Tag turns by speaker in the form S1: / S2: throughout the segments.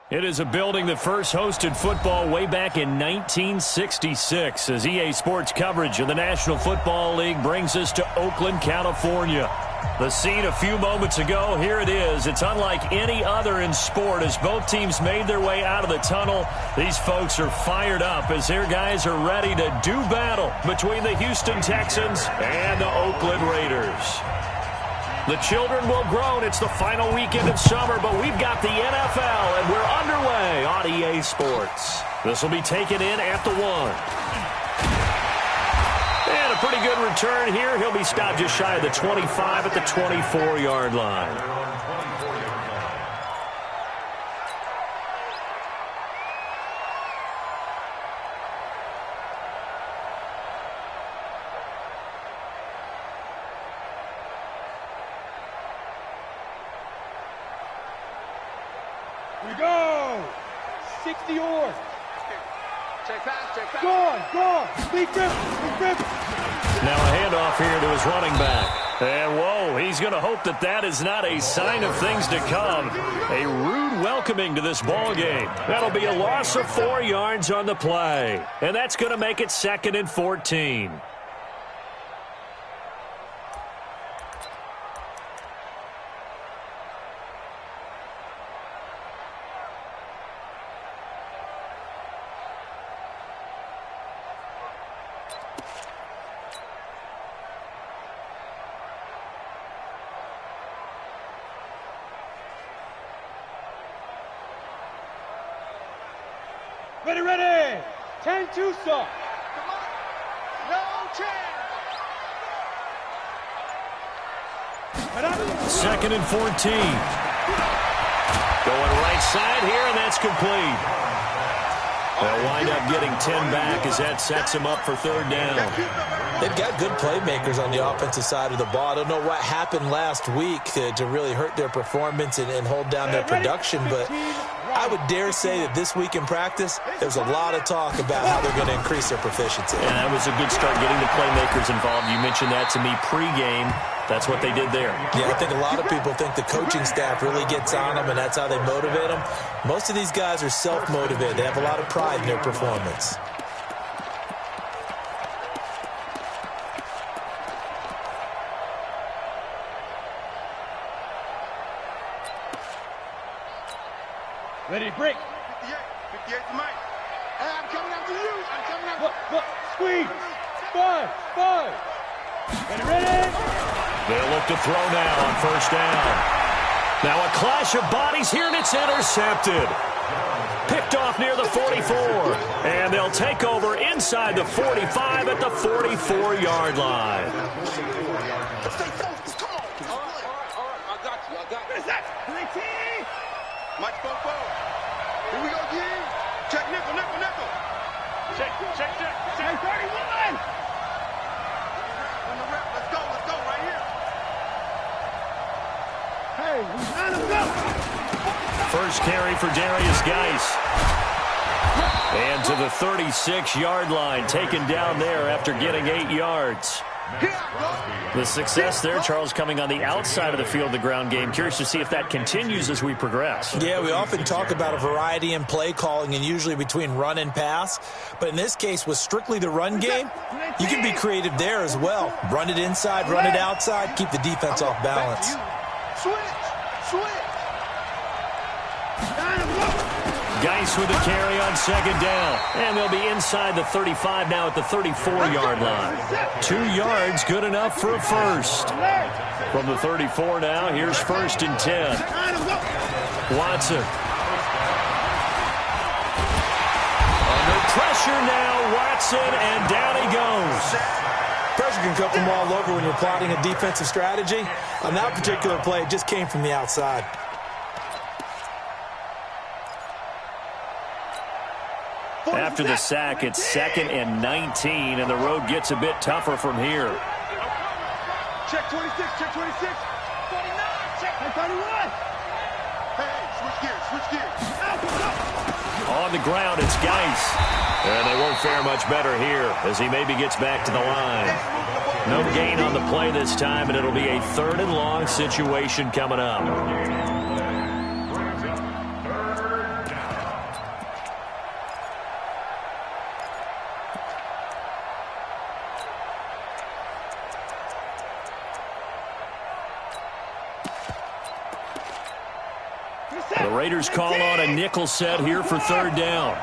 S1: It is a building that first hosted football way back in 1966 as EA Sports coverage of the National Football League brings us to Oakland, California. The scene a few moments ago, here it is. It's unlike any other in sport as both teams made their way out of the tunnel. These folks are fired up as their guys are ready to do battle between the Houston Texans and the Oakland Raiders. The children will groan. It's the final weekend of summer, but we've got the NFL, and we're underway on EA Sports. This will be taken in at the 1. And a pretty good return here. He'll be stopped just shy of the 25 at the 24-yard line.
S2: We go! 60 yards.
S3: Check pass.
S2: Gone. Lead grip.
S1: Now a handoff here to his running back. And whoa, he's going to hope that that is not a sign of things to come. A rude welcoming to this ball game. That'll be a loss of 4 yards on the play. And that's going to make it 2nd and 14.
S2: Ready. 10 Tucson.
S3: Come on. No chance.
S1: 2nd and 14. Going right side here, and that's complete. They'll wind up getting 10 back as that sets them up for 3rd down.
S4: They've got good playmakers on the offensive side of the ball. I don't know what happened last week to really hurt their performance and hold down their production, but I would dare say that this week in practice, there's a lot of talk about how they're going to increase their proficiency.
S1: And that was a good start getting the playmakers involved. You mentioned that to me pregame. That's what they did there.
S4: Yeah, I think a lot of people think the coaching staff really gets on them, and that's how they motivate them. Most of these guys are self-motivated. They have a lot of pride in their performance.
S2: Ready, break.
S3: 58 to Mike. Hey, I'm coming after you.
S2: Look. Squeeze. 5. Ready.
S1: They'll look to throw now on 1st down. Now a clash of bodies here, and it's intercepted. Picked off near the 44. And they'll take over inside the 45 at the 44-yard line.
S3: Stay focused. Come on. All right. I got you.
S2: What is that? 19.
S3: Mike, 4. Here we go again. Check nickel.
S2: Check. 31.
S3: On the rep. Let's go right here.
S2: Hey, line us up.
S1: First carry for Darius Geis. And to the 36-yard line, taken down there after getting 8 yards. The success there, Charles, coming on the outside of the field, the ground game. Curious to see if that continues as we progress.
S4: Yeah, we often talk about a variety in play calling and usually between run and pass. But in this case, with strictly the run game, you can be creative there as well. Run it inside, run it outside, keep the defense off balance.
S3: Switch.
S1: Geis with a carry on 2nd down. And they'll be inside the 35 now at the 34-yard line. 2 yards, good enough for a first. From the 34 now, here's 1st and 10. Watson. Under pressure now, Watson, and down he goes.
S4: Pressure can come from all over when you're plotting a defensive strategy. On that particular play, it just came from the outside.
S1: After the sack, it's 2nd and 19, and the road gets a bit tougher from here.
S3: Check 26. 49. Check 31. Hey, switch gears.
S1: On the ground, it's Geis. And they won't fare much better here as he maybe gets back to the line. No gain on the play this time, and it'll be a 3rd and long situation coming up. Raiders call on a nickel set here for third down.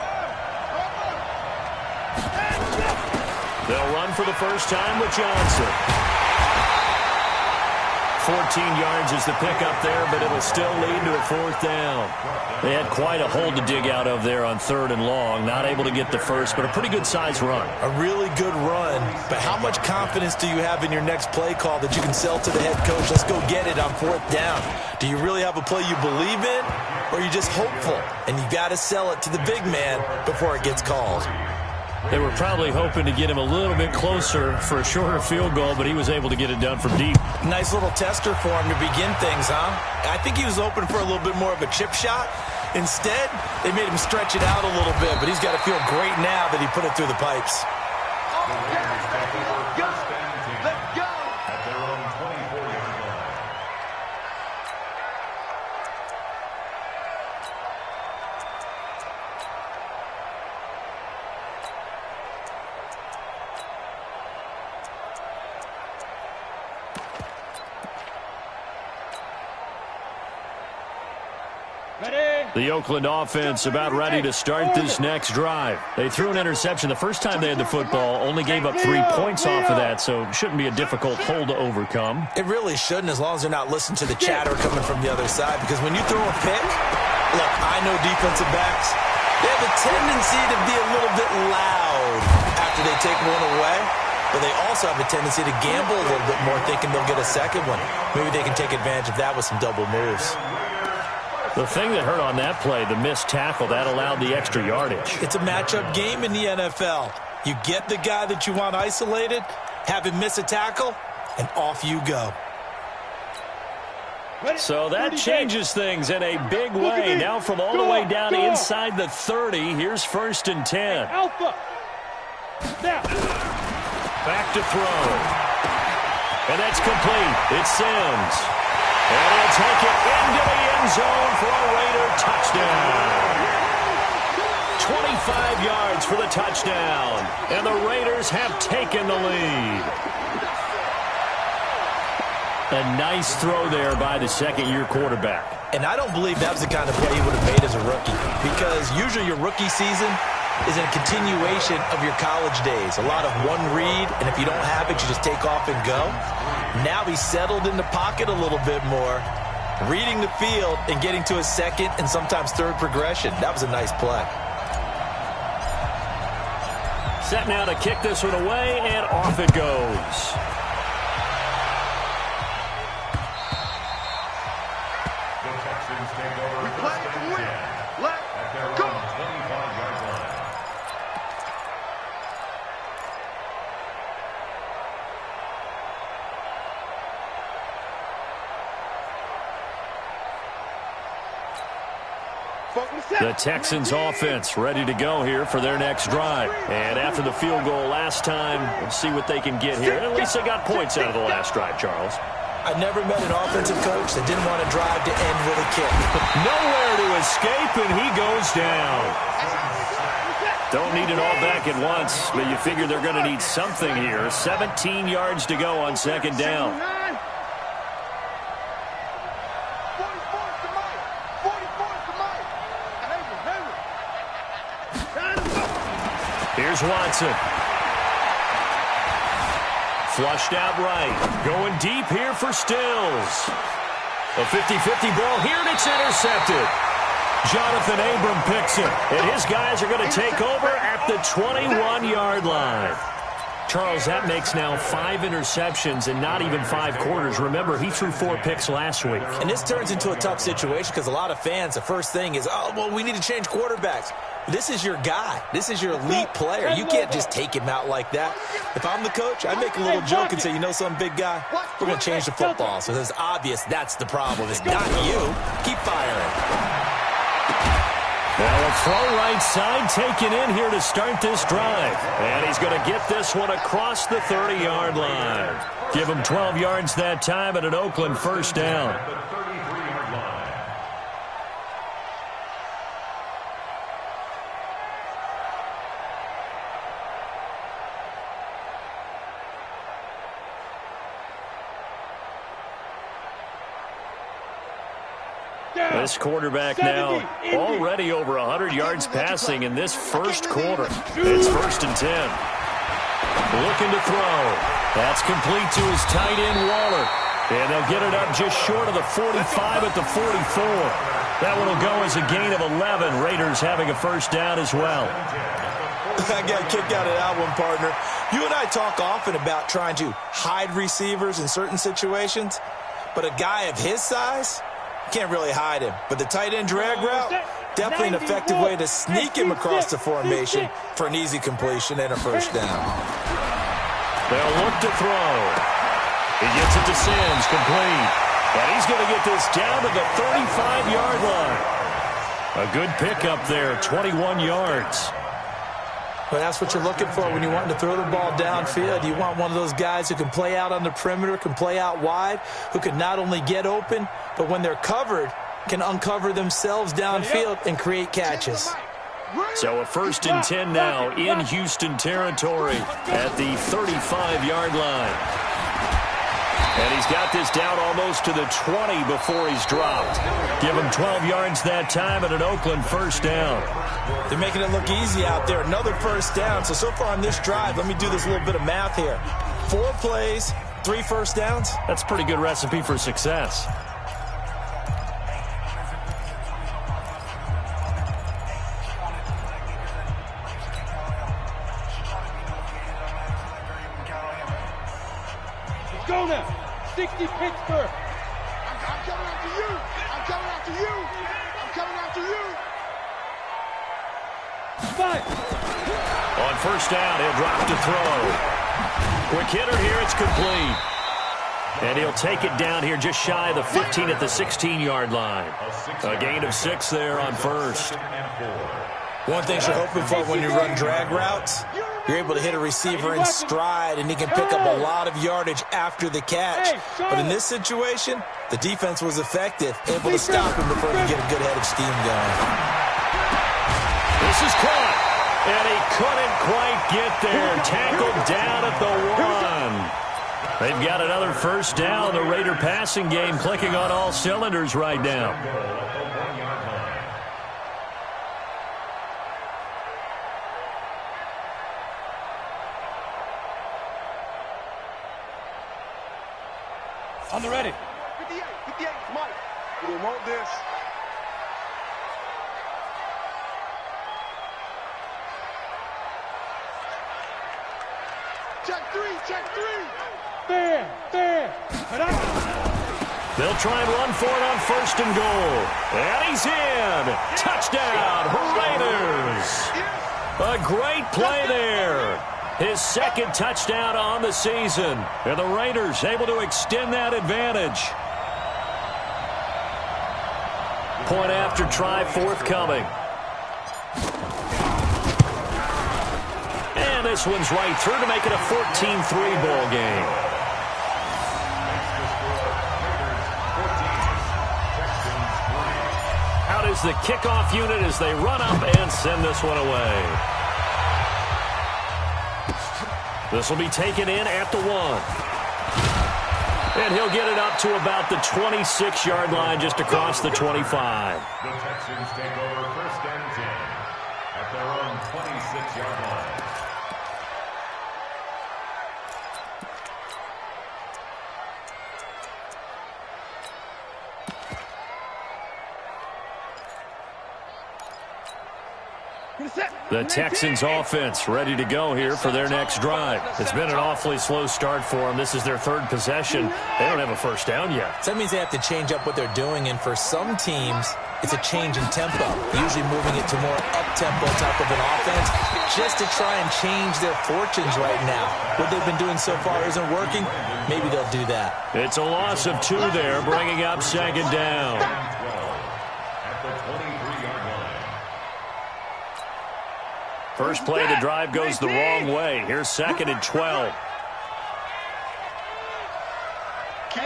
S1: They'll run for the first time with Johnson. 14 yards is the pickup there, but it'll still lead to a fourth down. They had quite a hole to dig out of there on third and long. Not able to get the first, but a pretty good-sized run.
S4: A really good run, but how much confidence do you have in your next play call that you can sell to the head coach? Let's go get it on fourth down. Do you really have a play you believe in, or are you just hopeful? And you got to sell it to the big man before it gets called.
S1: They were probably hoping to get him a little bit closer for a shorter field goal, but he was able to get it done from deep.
S4: Nice little tester for him to begin things, huh? I think he was open for a little bit more of a chip shot. Instead, they made him stretch it out a little bit, but he's got to feel great now that he put it through the pipes.
S1: The Oakland offense about ready to start this next drive. They threw an interception the first time they had the football, only gave up 3 points off of that, so it shouldn't be a difficult hole to overcome.
S4: It really shouldn't, as long as they're not listening to the chatter coming from the other side, because when you throw a pick, look, I know defensive backs, they have a tendency to be a little bit loud after they take one away, but they also have a tendency to gamble a little bit more, thinking they'll get a second one. Maybe they can take advantage of that with some double moves.
S1: The thing that hurt on that play, the missed tackle, that allowed the extra yardage.
S4: It's a matchup game in the NFL. You get the guy that you want isolated, have him miss a tackle, and off you go.
S1: So that changes things in a big way. Now from all the way down inside the 30, here's 1st and 10. Back to throw. And that's complete. It's Sims. And he'll take it into the end zone for a Raider touchdown. 25 yards for the touchdown. And the Raiders have taken the lead. A nice throw there by the second-year quarterback.
S4: And I don't believe that was the kind of play he would have made as a rookie, because usually your rookie season is a continuation of your college days. A lot of one read, and if you don't have it, you just take off and go. Now he's settled in the pocket a little bit more, reading the field and getting to a second and sometimes third progression. That was a nice play.
S1: Set now to kick this one away, and off it goes. The Texans offense ready to go here for their next drive. And after the field goal last time, we'll see what they can get here. And at least they got points out of the last drive, Charles.
S4: I never met an offensive coach that didn't want to drive to end with a kick.
S1: Nowhere to escape, and he goes down. Don't need it all back at once, but you figure they're going to need something here. 17 yards to go on second down. Here's Watson. Flushed out right. Going deep here for Stills. A 50-50 ball here, and it's intercepted. Jonathan Abram picks it, and his guys are going to take over at the 21-yard line. Charles, that makes now 5 interceptions in not even 5 quarters. Remember, he threw 4 picks last week.
S4: And this turns into a tough situation because a lot of fans, the first thing is, oh, well, we need to change quarterbacks. This is your guy. This is your elite player. You can't just take him out like that. If I'm the coach, I make a little joke and say, you know some big guy, we're going to change the football. So it's obvious that's the problem. It's not you. Keep firing.
S1: Well, a throw right side taken in here to start this drive. And he's going to get this one across the 30-yard line. Give him 12 yards that time and an Oakland first down. This quarterback now already over 100 yards passing in this first quarter. It's 1st and 10. Looking to throw. That's complete to his tight end, Waller. And they'll get it up just short of the 45 at the 44. That one will go as a gain of 11. Raiders having a first down as well.
S4: I got a kick out of that one, partner. You and I talk often about trying to hide receivers in certain situations, but a guy of his size, can't really hide him. But the tight end drag route, definitely an effective way to sneak him across the formation for an easy completion and a first down.
S1: They'll look to throw. He gets it to Sims, complete. And he's going to get this down to the 35-yard line. A good pickup there, 21 yards.
S4: But that's what you're looking for when you want to throw the ball downfield. You want one of those guys who can play out on the perimeter, can play out wide, who can not only get open, but when they're covered, can uncover themselves downfield and create catches.
S1: So a 1st and 10 now in Houston territory at the 35-yard line. And he's got this down almost to the 20 before he's dropped. Give him 12 yards that time and an Oakland first down.
S4: They're making it look easy out there. Another first down. So far on this drive, let me do this little bit of math here. 4 plays, 3 first downs.
S1: That's a pretty good recipe for success.
S2: Let's go now. 60 Pittsburgh.
S3: I'm coming after you. I'm coming after you. I'm coming after you.
S2: 5.
S1: On first down, he'll drop to throw. Quick hitter here, it's complete. And he'll take it down here just shy of the 15 at the 16-yard line. A gain of 6 there on first.
S4: One thing you're hoping for when you run drag routes, you're able to hit a receiver in stride, and he can pick up a lot of yardage after the catch. But in this situation, the defense was effective, able to stop him before he could get a good head of steam going.
S1: This is caught, and he couldn't quite get there. Tackled down at the 1. They've got another first down. The Raider passing game clicking on all cylinders right now.
S2: On the ready.
S3: 58, Mike. We don't want this. Check 3, check 3.
S2: Fair.
S1: They'll try and run for it on 1st and goal. And he's in. Touchdown, Raiders. A great play there. His 2nd touchdown on the season. And the Raiders able to extend that advantage. Point after try forthcoming. And this one's right through to make it a 14-3 ball game. Out is the kickoff unit as they run up and send this one away. This will be taken in at the 1. And he'll get it up to about the 26-yard line just across the 25.
S5: The Texans take over 1st and 10 at their own 26-yard line.
S1: The Texans offense ready to go here for their next drive. It's been an awfully slow start for them. This is their 3rd possession. They don't have a first down yet.
S4: So that means they have to change up what they're doing, and for some teams, it's a change in tempo, usually moving it to more up-tempo type of an offense just to try and change their fortunes right now. What they've been doing so far isn't working. Maybe they'll do that.
S1: It's a loss of 2 there, bringing up 2nd down.
S5: At the 23-yard line.
S1: First play of the drive goes the wrong way. Here's 2nd and 12.
S2: Kill.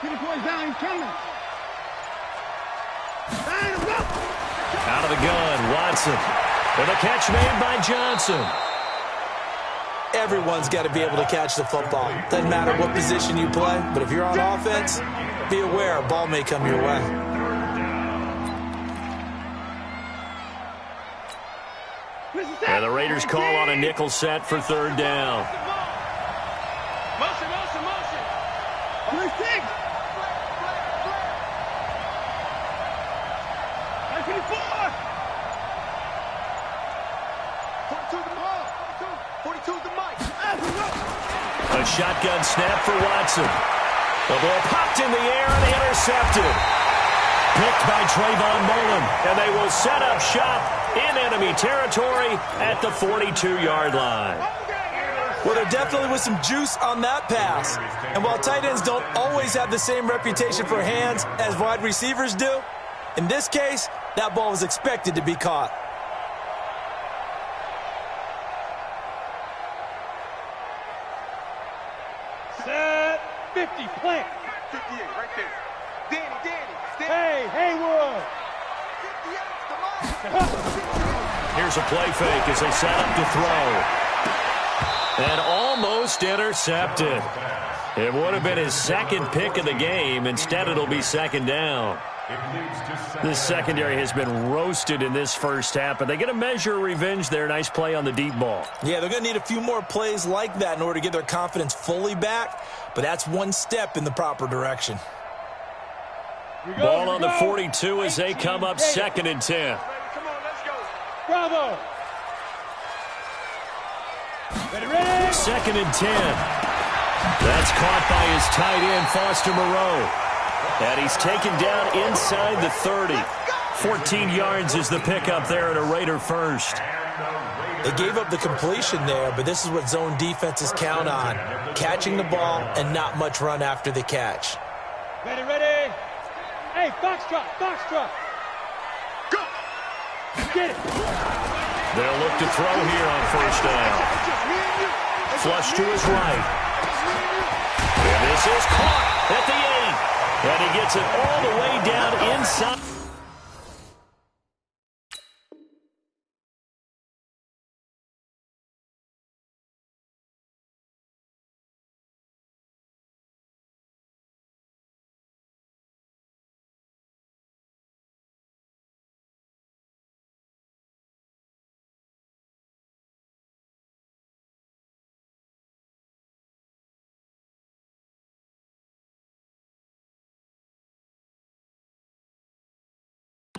S2: Get the boys down, he's coming.
S1: Out of the gun, Watson. And the catch made by Johnson.
S4: everyone's got to be able to catch the football. Doesn't matter what position you play, but if you're on offense, be aware a ball may come your way.
S1: And the Raiders call on a nickel set for third down.
S2: Motion, motion, motion. First six. 954.
S3: 42 the ball. 42 the mic.
S1: A shotgun snap for Watson. The ball popped in the air and intercepted. Picked by Trayvon Mullen. And they will set up shop in enemy territory at the 42-yard line.
S4: Well, there definitely was some juice on that pass. And while tight ends don't always have the same reputation for hands as wide receivers do, in this case, that ball was expected to be caught.
S2: Set 50, plant.
S3: 58, right there. Danny.
S2: Hey, Haywood.
S3: 58, the mic.
S1: Here's a play fake as they set up to throw. And almost intercepted. It would have been his second pick of the game. Instead, it'll be second down. This secondary has been roasted in this first half, but they get a measure of revenge there. Nice play on the deep ball.
S4: Yeah, they're going to need a few more plays like that in order to get their confidence fully back, but that's one step in the proper direction.
S1: Ball on the 42 as they come up 2nd and 10.
S3: Come on, let's go.
S2: Bravo. Ready.
S1: 2nd and 10. That's caught by his tight end, Foster Moreau. And he's taken down inside the 30. 14 yards is the pickup there at a Raider first.
S4: They gave up the completion there, but this is what zone defenses count on. Catching the ball and not much run after the catch.
S2: Ready. Hey, Foxtrot.
S3: Go.
S2: Get it.
S1: They'll look to throw here on first down. Flush to his right. And this is caught at the 8. And he gets it all the way down inside.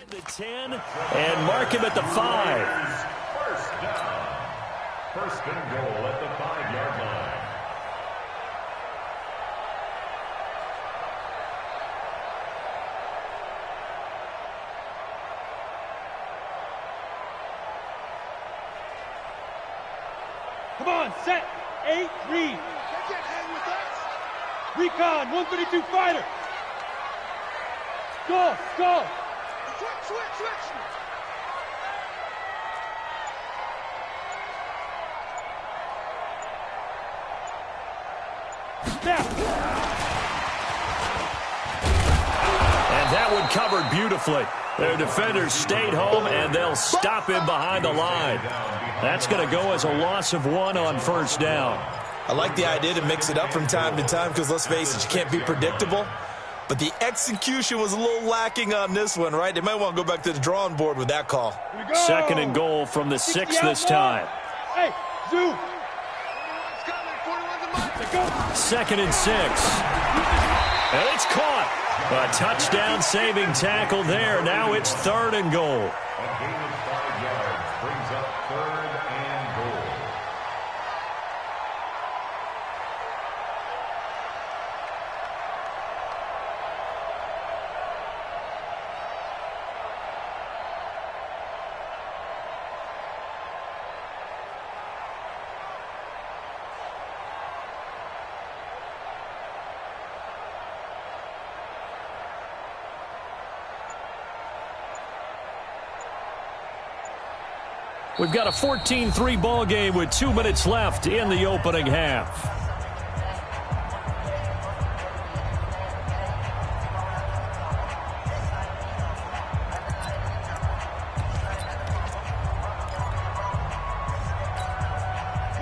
S1: The 10 and mark him at the 5.
S5: First down. First and goal at the 5-yard line.
S2: Come on, set. 8, read. Recon, 132 fighter. Go.
S3: Switch.
S2: Snap.
S1: And that one covered beautifully. Their defenders stayed home, and they'll stop him behind the line. That's going to go as a loss of 1 on first down.
S4: I like the idea to mix it up from time to time because, let's face it, you can't be predictable. But the execution was a little lacking on this one, right? They might want to go back to the drawing board with that call.
S1: 2nd and goal from the 6 this time.
S2: Hey, zoom.
S1: 2nd and 6. And it's caught. A touchdown saving tackle there. Now it's 3rd and goal.
S5: A gain of 5 yards brings up 3rd and goal.
S1: We've got a 14-3 ball game with 2 minutes left in the opening half.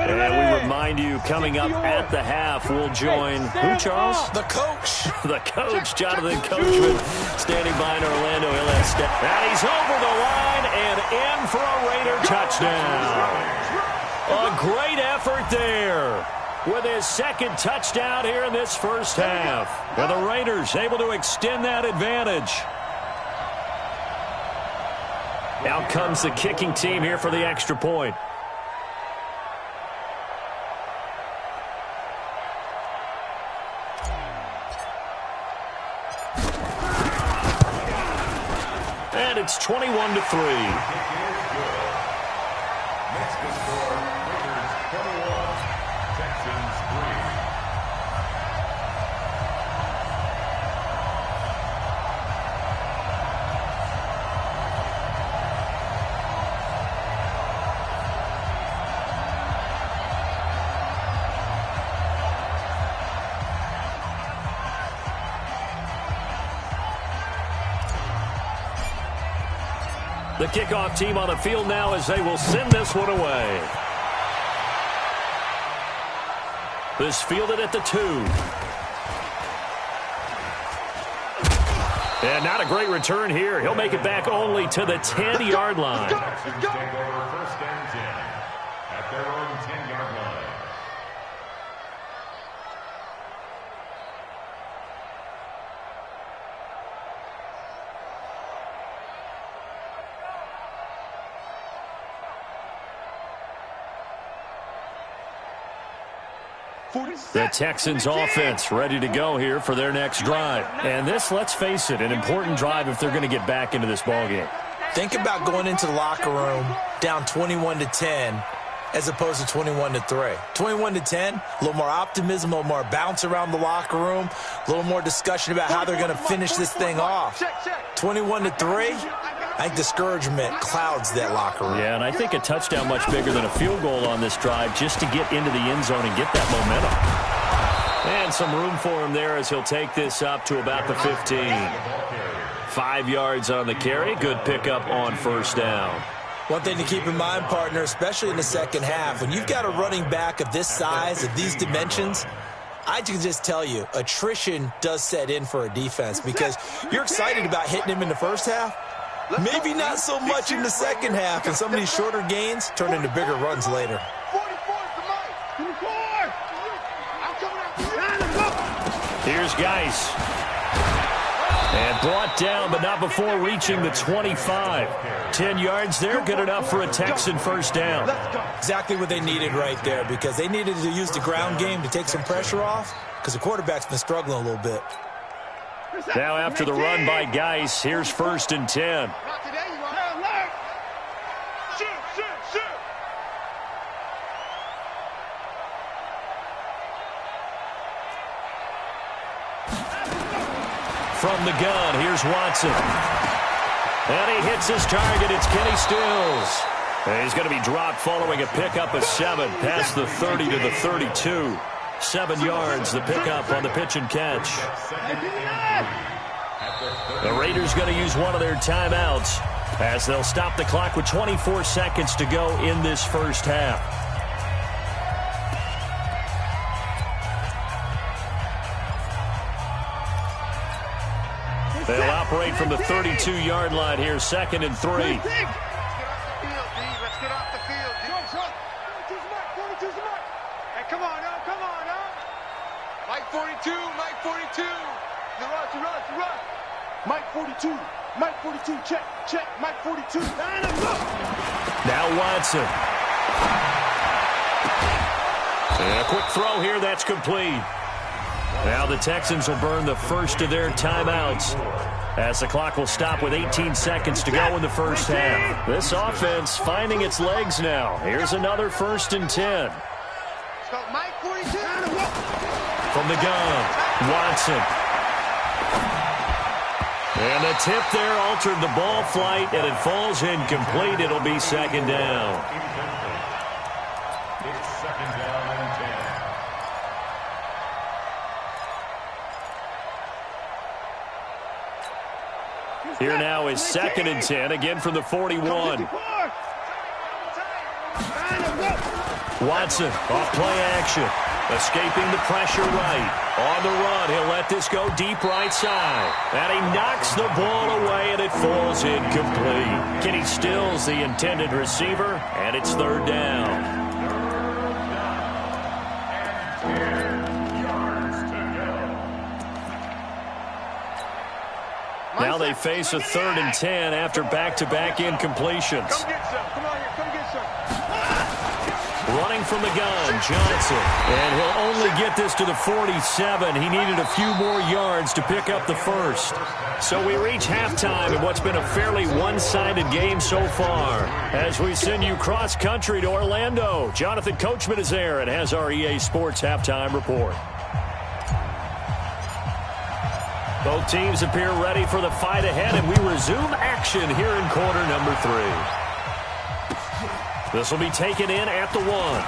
S1: And we remind you, coming up at the half, we'll join who, Charles?
S4: The coach.
S1: The coach, Jonathan Coachman, standing by in Orlando. He'll have and he's over the line and in for a Raider touchdown. A great effort there with his second touchdown here in this first half. And the Raiders able to extend that advantage. Out comes the kicking team here for the extra point. And it's 21-3. The kickoff team on the field now as they will send this one away. This fielded at the 2. And not a great return here. He'll make it back only to the 10-yard line.
S5: Texans take over first and 10 at their own 10-yard line.
S1: The Texans offense ready to go here for their next drive. And this, let's face it, an important drive if they're going to get back into this ballgame.
S4: Think about going into the locker room down 21-10 as opposed to 21-3. 21-10, a little more optimism, a little more bounce around the locker room, a little more discussion about how they're going to finish this thing off. 21-3, I think discouragement clouds that locker room.
S1: Yeah, and I think a touchdown much bigger than a field goal on this drive just to get into the end zone and get that momentum. And some room for him there as he'll take this up to about the 15. 5 yards on the carry. Good pickup on first down.
S4: One thing to keep in mind, partner, especially in the second half, when you've got a running back of this size, of these dimensions, I can just tell you, attrition does set in for a defense because you're excited about hitting him in the first half. Maybe not so much in the second half, and some of these shorter gains turn into bigger runs later.
S1: Here's Geis. And brought down, but not before reaching the 25. 10 yards there, good enough for a Texan first down.
S4: Exactly what they needed right there, because they needed to use the ground game to take some pressure off, because the quarterback's been struggling a little bit.
S1: Now after the run by Geis, here's first and 10. From the gun, here's Watson. And he hits his target. It's Kenny Stills. And he's going to be dropped following a pickup of 7 past the 30 to the 32. 7 yards, the pickup on the pitch and catch. The Raiders going to use one of their timeouts as they'll stop the clock with 24 seconds to go in this first half. They'll operate from the 32-yard line here, 2nd and 3.
S3: Let's get off the field, Hey, come on, Mike 42, Mike 42. The rush.
S2: Mike 42, check, Mike 42.
S1: Now Watson. And a quick throw here, that's complete. Now the Texans will burn the first of their timeouts as the clock will stop with 18 seconds to go in the first half. This offense finding its legs now. Here's another 1st and 10.
S3: Mike 42.
S1: From the gun, Watson. And the tip there altered the ball flight, and it falls incomplete. It'll be 2nd down.
S5: It's 2nd down and 10.
S1: Here now is 2nd and 10, again from the 41. Watson off play action. Escaping the pressure right. On the run, he'll let this go deep right side. And he knocks the ball away, and it falls incomplete. Kenny Stills the intended receiver, and it's third down. Now they face a 3rd and 10 after back-to-back incompletions.
S3: Come get some. Come on here. Come get some.
S1: Running from the gun, Johnson. And he'll only get this to the 47. He needed a few more yards to pick up the first. So we reach halftime in what's been a fairly one-sided game so far. As we send you cross-country to Orlando, Jonathan Coachman is there and has our EA Sports halftime report. Both teams appear ready for the fight ahead, and we resume action here in quarter number 3. This will be taken in at the 1.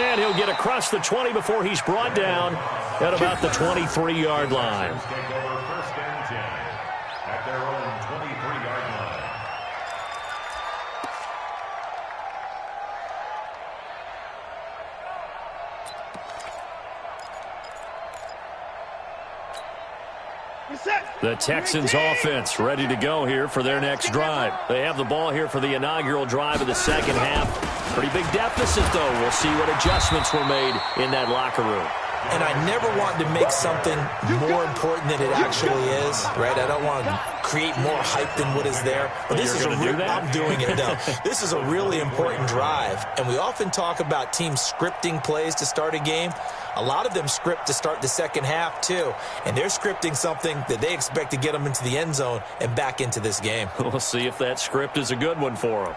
S1: And he'll get across the 20 before he's brought down at about the 23-yard line.
S5: Take over 1st and 10 at their own 23-yard line.
S1: The Texans offense ready to go here for their next drive. They have the ball here for the inaugural drive of the second half. Pretty big deficit, though. We'll see what adjustments were made in that locker room.
S4: And I never want to make something more important than it actually is, right? I don't want to create more hype than what is there. But this is I'm doing it, though. This is a really important drive. And we often talk about teams scripting plays to start a game. A lot of them script to start the second half, too. And they're scripting something that they expect to get them into the end zone and back into this game.
S1: We'll see if that script is a good one for them.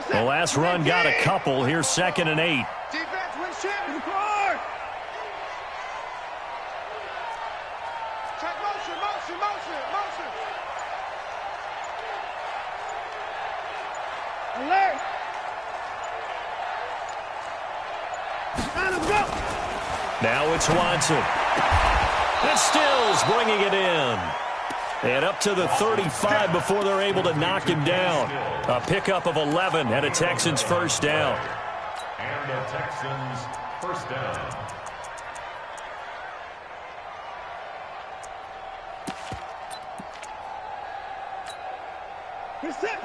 S1: The last run got a couple. Here's 2nd and 8.
S2: Defense wins champion. Court. Check motion. Alert.
S1: Now it's Watson. And Stills bringing it in. And up to the 35 before they're able to knock him down. A pickup of 11 and a Texans first down.
S5: And the Texans first down.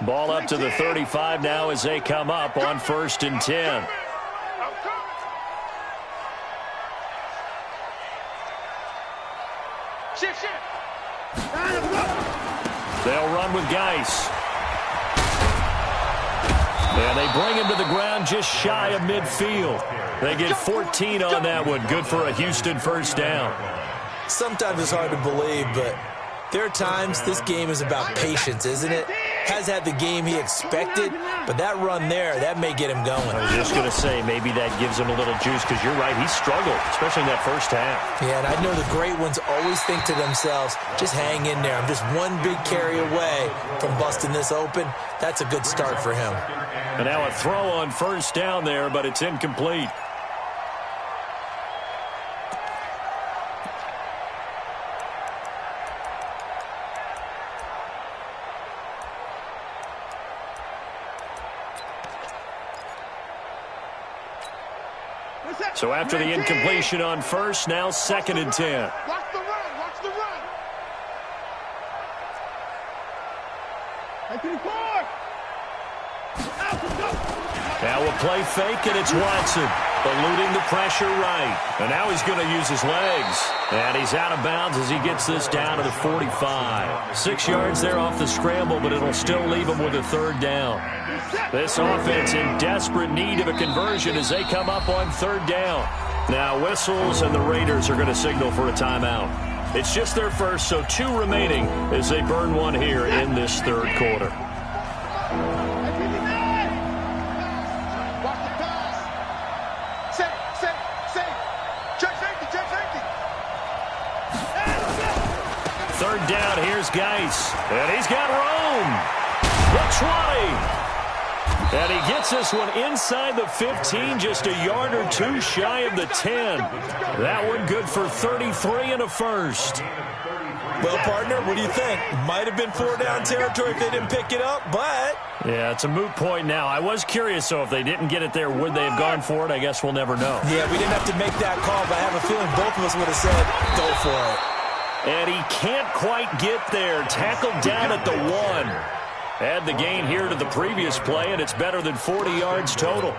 S1: Ball up to the 35 now as they come up on 1st and 10.
S2: Shift.
S1: They'll run with Geis. And they bring him to the ground just shy of midfield. They get 14 on that one. Good for a Houston first down.
S4: Sometimes it's hard to believe, but there are times this game is about patience, isn't it? Has had the game he expected, but that run there, that may get him going.
S1: I was just going to say, maybe that gives him a little juice, because you're right, he struggled, especially in that first half.
S4: Yeah, and I know the great ones always think to themselves, just hang in there. I'm just one big carry away from busting this open. That's a good start for him.
S1: And now a throw on first down there, but it's incomplete. So after the incompletion on first, now 2nd and 10.
S2: Watch the run. Take it forward.
S1: Now a play fake, and it's Watson eluding the pressure right. And now he's going to use his legs. And he's out of bounds as he gets this down to the 45. 6 yards there off the scramble, but it'll still leave him with a 3rd down. This offense in desperate need of a conversion as they come up on 3rd down. Now whistles, and the Raiders are going to signal for a timeout. It's just their first, so 2 remaining as they burn one here in this 3rd quarter.
S2: Watch the pass. Safe. Check safety.
S1: 3rd down, here's Geis. And he's got room. The 20. And he gets this one inside the 15, just a yard or two shy of the 10. That one good for 33 and a first.
S4: Well, partner, what do you think? Might have been 4-down territory if they didn't pick it up, but...
S1: Yeah, it's a moot point now. I was curious, so if they didn't get it there, would they have gone for it? I guess we'll never know.
S4: Yeah, we didn't have to make that call, but I have a feeling both of us would have said, go for it.
S1: And he can't quite get there. Tackled down at the 1. Add the gain here to the previous play, and it's better than 40 yards total.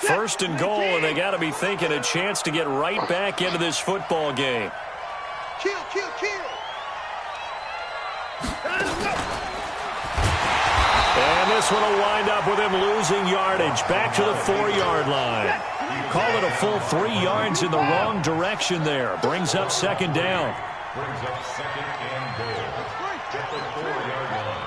S1: First and goal, and they got to be thinking a chance to get right back into this football game.
S3: Kill, kill, kill.
S1: And this one will wind up with him losing yardage. Back to the 4-yard line. Call it a full 3 yards in the wrong direction there. Brings up second down.
S5: Brings up second and goal at the 4-yard line.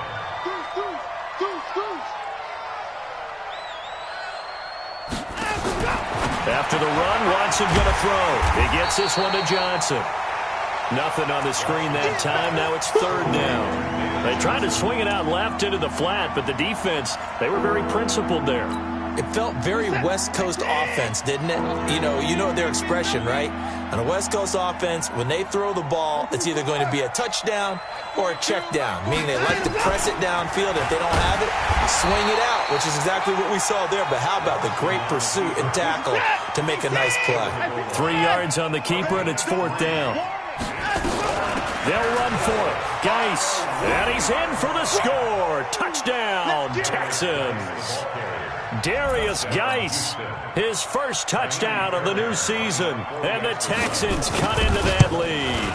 S1: After the run, Watson going to throw. He gets this one to Johnson. Nothing on the screen that time. Now it's third down. They tried to swing it out left into the flat, but the defense, they were very principled there.
S4: It felt very West Coast offense, didn't it? You know their expression, right? On a West Coast offense, when they throw the ball, it's either going to be a touchdown or a check down, meaning they like to press it downfield. If they don't have it, swing it out, which is exactly what we saw there. But how about the great pursuit and tackle to make a nice play?
S1: 3 yards on the keeper, and it's fourth down. They'll run for it. Geis, and he's in for the score. Touchdown, Texans. Darius Geis, his first touchdown of the new season, and the Texans cut into that lead.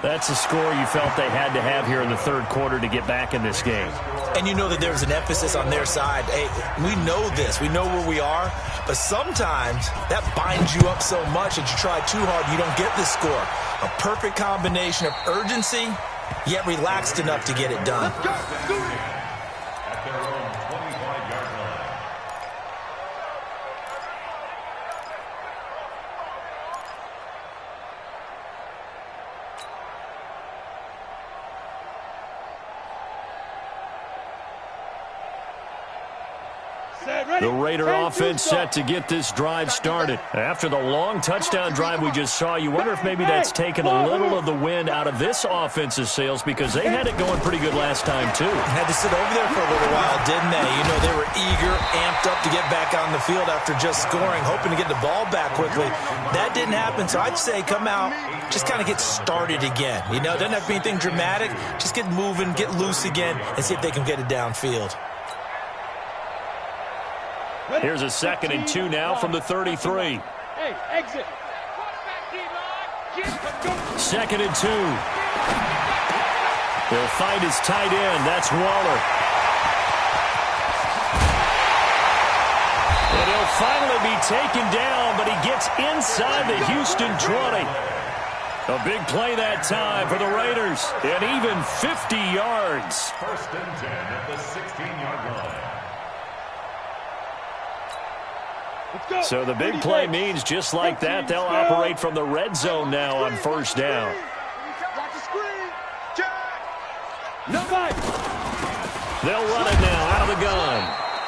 S1: That's a score you felt they had to have here in the third quarter to get back in this game.
S4: And you know that there's an emphasis on their side. Hey, we know this. We know where we are. But sometimes that binds you up so much that you try too hard, you don't get the score. A perfect combination of urgency, yet relaxed enough to get it done.
S5: At their own 25-yard line.
S1: The Raider offense set to get this drive started. After the long touchdown drive we just saw, you wonder if maybe that's taken a little of the wind out of this offense's sails because they had it going pretty good last time, too.
S4: Had to sit over there for a little while, didn't they? You know, they were eager, amped up to get back on the field after just scoring, hoping to get the ball back quickly. That didn't happen, so I'd say come out, just kind of get started again. You know, it doesn't have to be anything dramatic. Just get moving, get loose again, and see if they can get it downfield.
S1: Here's a 2nd and 2 now from the 33.
S2: Hey, exit.
S1: 2nd and 2. He'll find his tight end. That's Waller. And he'll finally be taken down, but he gets inside the Houston 20. A big play that time for the Raiders. And even 50 yards.
S5: First and 10 at the 16-yard line.
S1: So the big play means just like that, they'll operate from the red zone now on first down. They'll run it now out of the gun.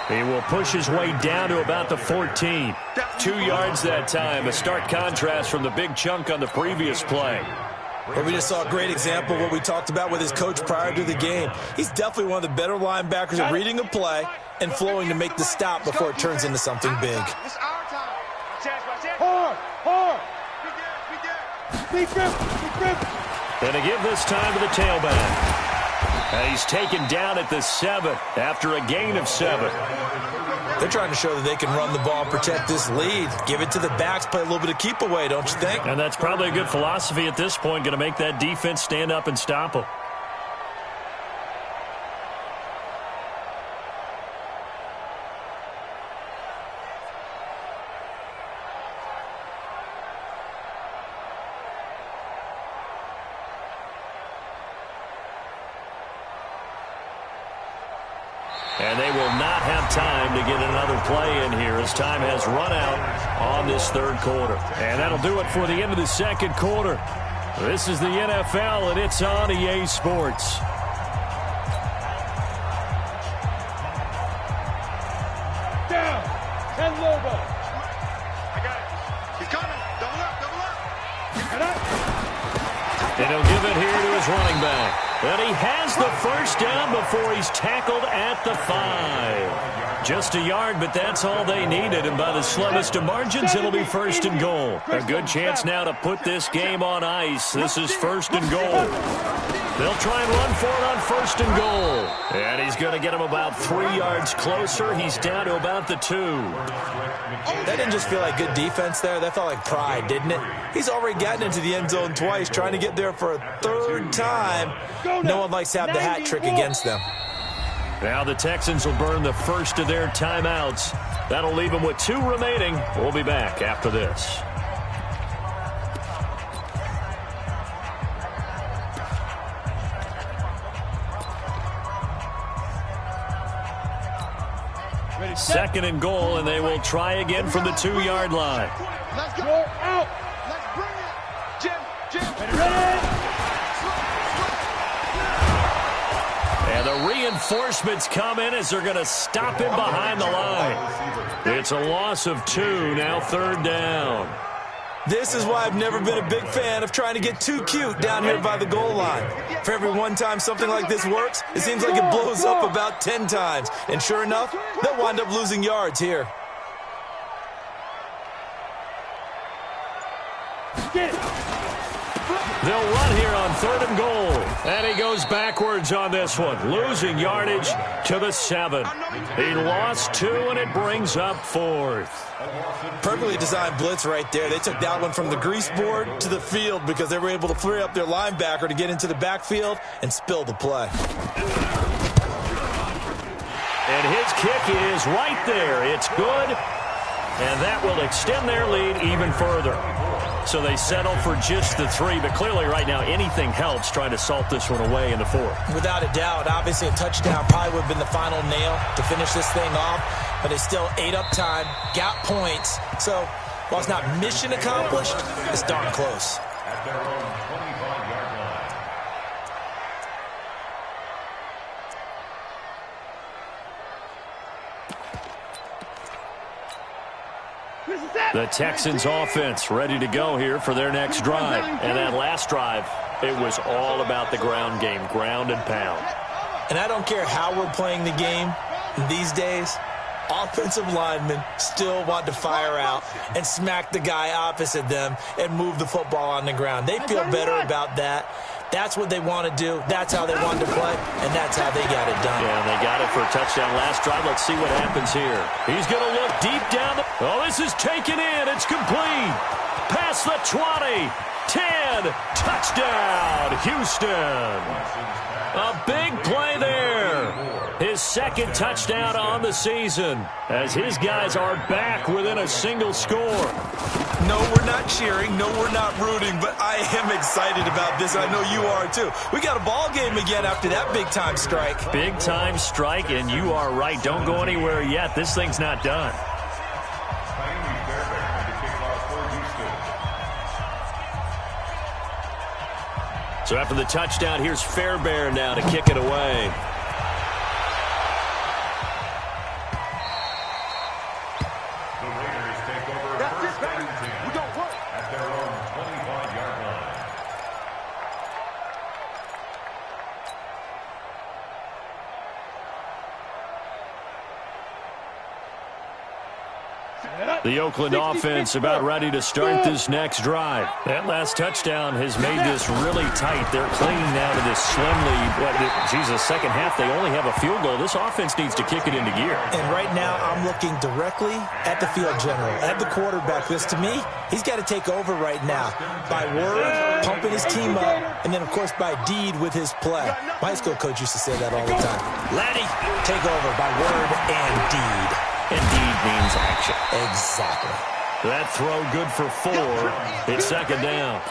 S1: He will push his way down to about the 14. 2 yards that time, a stark contrast from the big chunk on the previous play.
S4: Well, we just saw a great example of what we talked about with his coach prior to the game. He's definitely one of the better linebackers at reading a play and flowing to make the stop before it turns into something big.
S2: Hard.
S1: And to give this time to the tailback. And he's taken down at the 7 after a gain of 7.
S4: They're trying to show that they can run the ball and protect this lead. Give it to the backs, play a little bit of keep away, don't you think?
S1: And that's probably a good philosophy at this point, going to make that defense stand up and stop them. And they will not have time to get another play in here as time has run out on this third quarter. And that'll do it for the end of the second quarter. This is the NFL, and it's on EA Sports.
S2: Down. 10 Lobo.
S3: I got it. He's coming. Double up, double up.
S2: Head up.
S1: And he'll give it here to his running back. And he has the first down before he's tackled at the 5. Just a yard, but that's all they needed. And by the slimmest of margins, it'll be first and goal. A good chance now to put this game on ice. This is first and goal. They'll try and run for it on first and goal. And he's going to get him about 3 yards closer. He's down to about the 2.
S4: That didn't just feel like good defense there. That felt like pride, didn't it? He's already gotten into the end zone twice, trying to get there for a 3rd time. No one likes to have the hat trick against them.
S1: Now the Texans will burn the first of their timeouts. That'll leave them with 2 remaining. We'll be back after this. Second and goal, and they will try again from the 2-yard line.
S3: Let's go.
S2: Out.
S3: Let's bring it. Jim.
S2: Ready.
S1: And the reinforcements come in as they're going to stop him behind the line. It's a loss of 2, now 3rd down.
S4: This is why I've never been a big fan of trying to get too cute down here by the goal line. For every one time something like this works, it seems like it blows up about 10 times. And sure enough, they'll wind up losing yards here.
S2: Get it.
S1: They'll run here on 3rd and goal. And he goes backwards on this one, losing yardage to the 7. He lost 2, and it brings up 4th.
S4: Perfectly designed blitz right there. They took that one from the grease board to the field because they were able to free up their linebacker to get into the backfield and spill the play.
S1: And his kick is right there. It's good, and that will extend their lead even further. So they settle for just the 3, but clearly right now anything helps trying to salt this one away in the 4th.
S4: Without a doubt, obviously a touchdown probably would have been the final nail to finish this thing off, but they still ate up time, got points. So while it's not mission accomplished, it's darn close.
S5: At their own 25-yard line.
S1: The Texans offense ready to go here for their next drive. And that last drive, it was all about the ground game, ground and pound.
S4: And I don't care how we're playing the game these days, offensive linemen still want to fire out and smack the guy opposite them and move the football on the ground. They feel better about that. That's what they want to do. That's how they want to play, and that's how they got it done.
S1: Yeah, and they got it for a touchdown last drive. Let's see what happens here. He's going to look deep down. Oh, this is taken in. It's complete. Past the 20. 10. Touchdown, Houston. A big play there. His 2nd touchdown on the season as his guys are back within a single score.
S4: No, we're not cheering. No, we're not rooting, but I am excited about this. I know you are too. We got a ball game again after that big-time strike.
S1: Big-time strike, and you are right. Don't go anywhere yet. This thing's not done. So after the touchdown, here's Fairbairn now to kick it away.
S5: The Raiders take over first and 10 at their own 25-yard line.
S1: The Oakland offense about ready to start this next drive. That last touchdown has made this really tight. They're clinging now to this slim lead. The second half, they only have a field goal. This offense needs to kick it into gear.
S4: And right now, I'm looking directly at the field general, at the quarterback. Because to me, he's got to take over right now by word, pumping his team up, and then, of course, by deed with his play. My high school coach used to say that all the time. Laddie, take over by word and deed.
S1: Indeed means action.
S4: Exactly.
S1: That throw good for 4. It's 2nd down.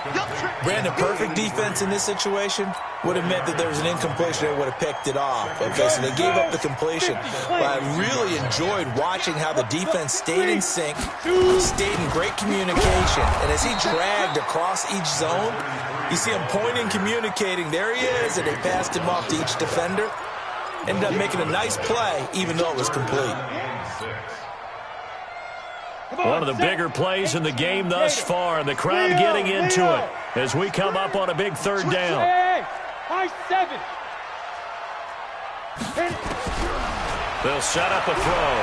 S4: Brandon, perfect defense in this situation. would have meant that there was an incompletion. They would have picked it off. Okay, so they gave up the completion. But I really enjoyed watching how the defense stayed in sync, stayed in great communication. And as he dragged across each zone, you see him pointing, communicating. There he is, and they passed him off to each defender. Ended up making a nice play, even though it was complete.
S1: One of the bigger plays in the game thus far, and the crowd getting into it as we come up on a big third down.
S2: High 7.
S1: They'll set up a throw.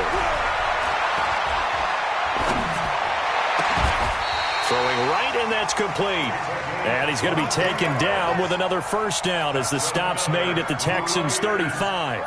S1: Throwing right, and that's complete. And he's going to be taken down with another first down as the stop's made at the Texans' 35.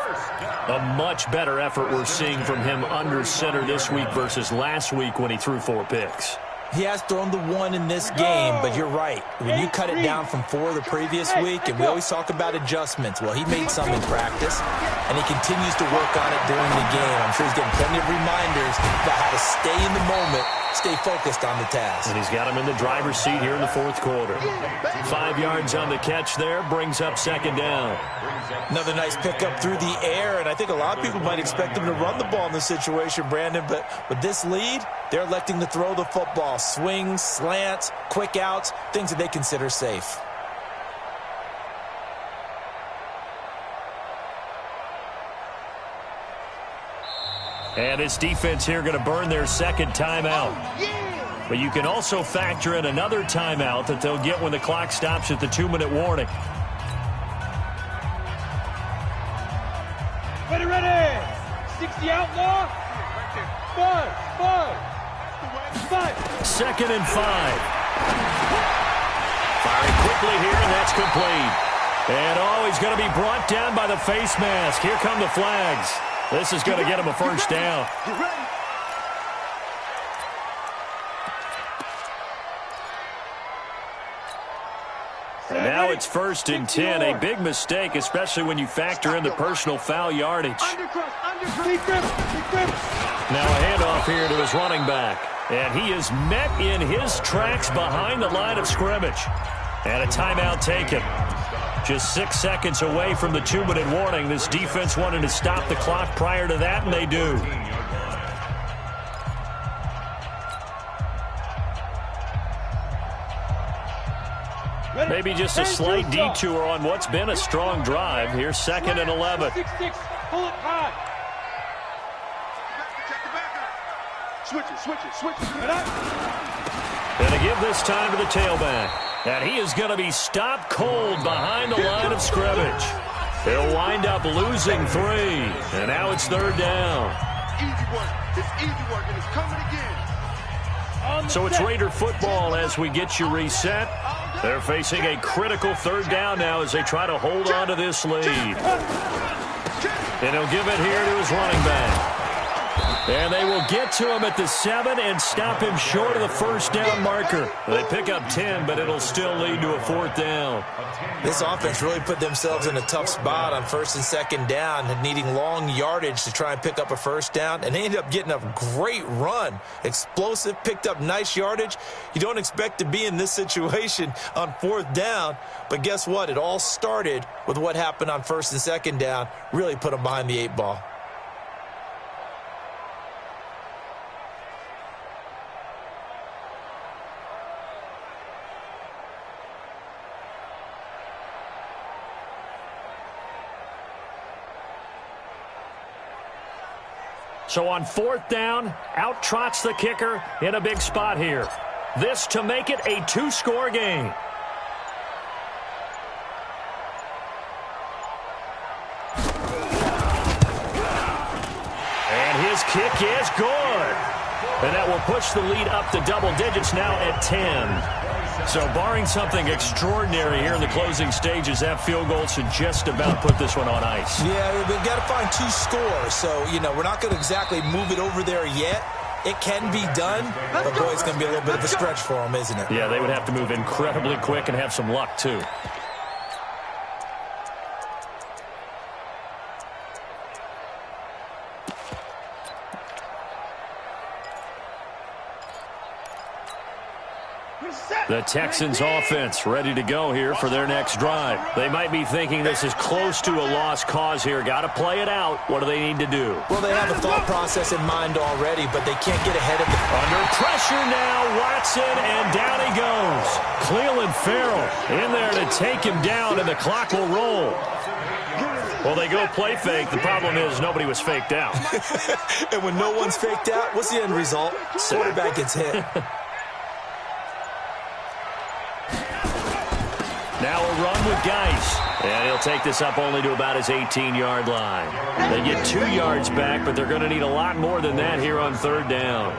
S1: A much better effort we're seeing from him under center this week versus last week when he threw 4 picks.
S4: He has thrown the 1 in this game, but you're right. When you cut it down from 4 the previous week, and we always talk about adjustments, well, he made some in practice, and he continues to work on it during the game. I'm sure he's getting plenty of reminders about how to stay in the moment, stay focused on the task.
S1: And he's got him in the driver's seat here in the 4th quarter. 5 yards on the catch there, brings up second down.
S4: Another nice pickup through the air, and I think a lot of people might expect him to run the ball in this situation, Brandon, but with this lead, they're electing to throw the football. Swings, slants, quick outs, things that they consider safe.
S1: And this defense here going to burn their second timeout. But you can also factor in another timeout that they'll get when the clock stops at the 2-minute warning.
S2: Ready. 60 outlaw. 5.
S1: 2nd and 5. Firing quickly here, and that's complete. And he's going to be brought down by the face mask. Here come the flags. This is going to get him a first down. And now it's 1st and 10. A big mistake, especially when you factor in the personal foul yardage. Now a handoff here to his running back. And he is met in his tracks behind the line of scrimmage. And a timeout taken. Just 6 seconds away from the 2-minute warning. This defense wanted to stop the clock prior to that, and they do. Maybe just a slight detour on what's been a strong drive. Here's 2nd and 11.
S2: Pull it high.
S3: Switch it.
S1: And to give this time to the tailback. And he is going to be stopped cold behind the line of scrimmage. They'll wind up losing 3. And now it's 3rd down.
S3: Easy work. It's easy work, and it's coming again.
S1: So it's Raider football as we get you reset. They're facing a critical 3rd down now as they try to hold on to this lead. And he'll give it here to his running back. And they will get to him at the 7 and stop him short of the first down marker. They pick up 10, but it'll still lead to a 4th down.
S4: This offense really put themselves in a tough spot on 1st and 2nd down, needing long yardage to try and pick up a first down, and they ended up getting a great run. Explosive, picked up nice yardage. You don't expect to be in this situation on 4th down, but guess what? It all started with what happened on 1st and 2nd down. Really put them behind the 8 ball.
S1: So on 4th down, out trots the kicker in a big spot here. This to make it a 2-score game. And his kick is good. And that will push the lead up to double digits now at 10. So barring something extraordinary here in the closing stages, that field goal should just about put this one on ice.
S4: Yeah, we've got to find 2 scores. So, we're not going to exactly move it over there yet. It can be done, but boy, it's going to be a little bit of a stretch for them, isn't it?
S1: Yeah, they would have to move incredibly quick and have some luck, too. The Texans offense ready to go here for their next drive. They might be thinking this is close to a lost cause here. Got to play it out. What do they need to do?
S4: Well, they have a thought process in mind already, but they can't get ahead of it.
S1: Under pressure now, Watson, and down he goes. Cleveland Farrell in there to take him down, and the clock will roll. Well, they go play fake. The problem is nobody was faked out.
S4: And when no one's faked out, what's the end result? Quarterback gets hit.
S1: Now a run with Geis. And he'll take this up only to about his 18-yard line. They get 2 yards back, but they're going to need a lot more than that here on third down.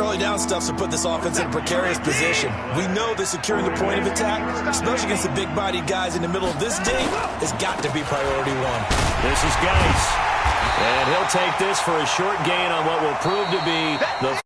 S4: Early down stuffs will put this offense in a precarious position. We know that securing the point of attack, especially against the big-bodied guys in the middle of this game, has got to be priority one.
S1: This is Geis. And he'll take this for a short gain on what will prove to be the